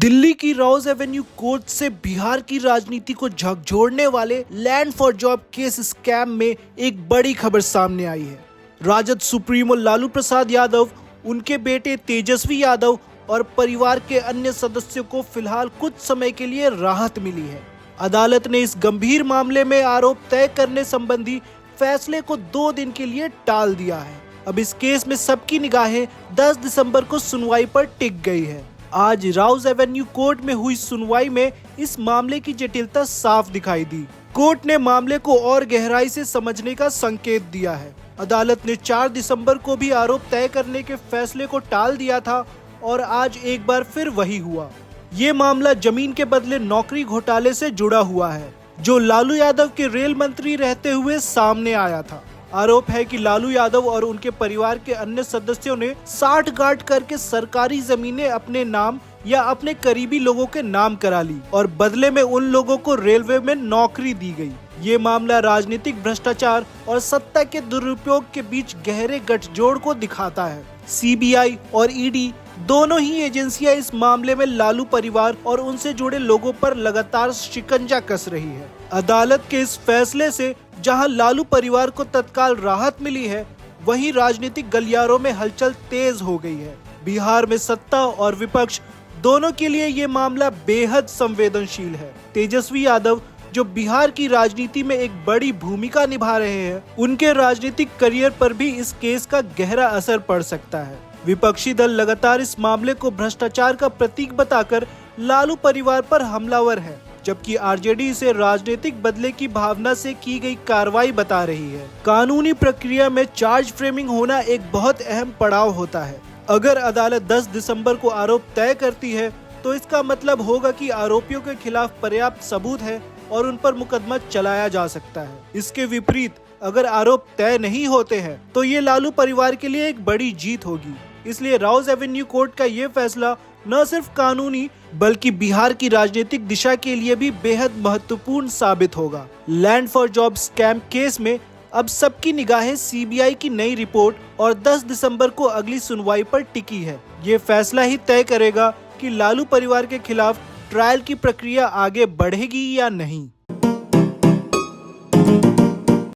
दिल्ली की Rouse Avenue court से बिहार की राजनीति को झकझोरने वाले land for job case scam में एक बड़ी खबर सामने आई है। राजद सुप्रीमो लालू प्रसाद यादव, उनके बेटे तेजस्वी यादव और परिवार के अन्य सदस्यों को फिलहाल कुछ समय के लिए राहत मिली है। अदालत ने इस गंभीर मामले में आरोप तय करने संबंधी फैसले को 2 दिन के लिए टाल दिया है। अब इस केस में सबकी निगाहें 10 दिसंबर को सुनवाई पर टिक गई है। आज राउज एवेन्यू कोर्ट में हुई सुनवाई में इस मामले की जटिलता साफ दिखाई दी। कोर्ट ने मामले को और गहराई से समझने का संकेत दिया है। अदालत ने 4 दिसंबर को भी आरोप तय करने के फैसले को टाल दिया था और आज एक बार फिर वही हुआ। ये मामला जमीन के बदले नौकरी घोटाले से जुड़ा हुआ है, जो लालू यादव के रेल मंत्री रहते हुए सामने आया था। आरोप है कि लालू यादव और उनके परिवार के अन्य सदस्यों ने साठगांठ करके सरकारी जमीनें अपने नाम या अपने करीबी लोगों के नाम करा ली और बदले में उन लोगों को रेलवे में नौकरी दी गई। ये मामला राजनीतिक भ्रष्टाचार और सत्ता के दुरुपयोग के बीच गहरे गठजोड़ को दिखाता है। सीबीआई और ईडी दोनों ही एजेंसियां इस मामले में लालू परिवार और उनसे जुड़े लोगों पर लगातार शिकंजा कस रही है। अदालत के इस फैसले से जहां लालू परिवार को तत्काल राहत मिली है, वहीं राजनीतिक गलियारों में हलचल तेज हो गई है। बिहार में सत्ता और विपक्ष दोनों के लिए ये मामला बेहद संवेदनशील है। तेजस्वी यादव, जो बिहार की राजनीति में एक बड़ी भूमिका निभा रहे हैं, उनके राजनीतिक करियर पर भी इस केस का गहरा असर पड़ सकता है। विपक्षी दल लगातार इस मामले को भ्रष्टाचार का प्रतीक बताकर लालू परिवार पर हमलावर है, जबकि आरजेडी इसे राजनीतिक बदले की भावना से की गई कार्रवाई बता रही है। कानूनी प्रक्रिया में चार्ज फ्रेमिंग होना एक बहुत अहम पड़ाव होता है। अगर अदालत 10 दिसंबर को आरोप तय करती है, तो इसका मतलब होगा कि आरोपियों के खिलाफ पर्याप्त सबूत है और उन पर मुकदमा चलाया जा सकता है। इसके विपरीत अगर आरोप तय नहीं होते हैं, तो ये लालू परिवार के लिए एक बड़ी जीत होगी। इसलिए राउज एवेन्यू कोर्ट का ये फैसला न सिर्फ कानूनी बल्कि बिहार की राजनीतिक दिशा के लिए भी बेहद महत्वपूर्ण साबित होगा। Land for job scam case में अब सबकी निगाहें सीबीआई की नई रिपोर्ट और 10 दिसंबर को अगली सुनवाई पर टिकी है। ये फैसला ही तय करेगा कि लालू परिवार के खिलाफ ट्रायल की प्रक्रिया आगे बढ़ेगी या नहीं।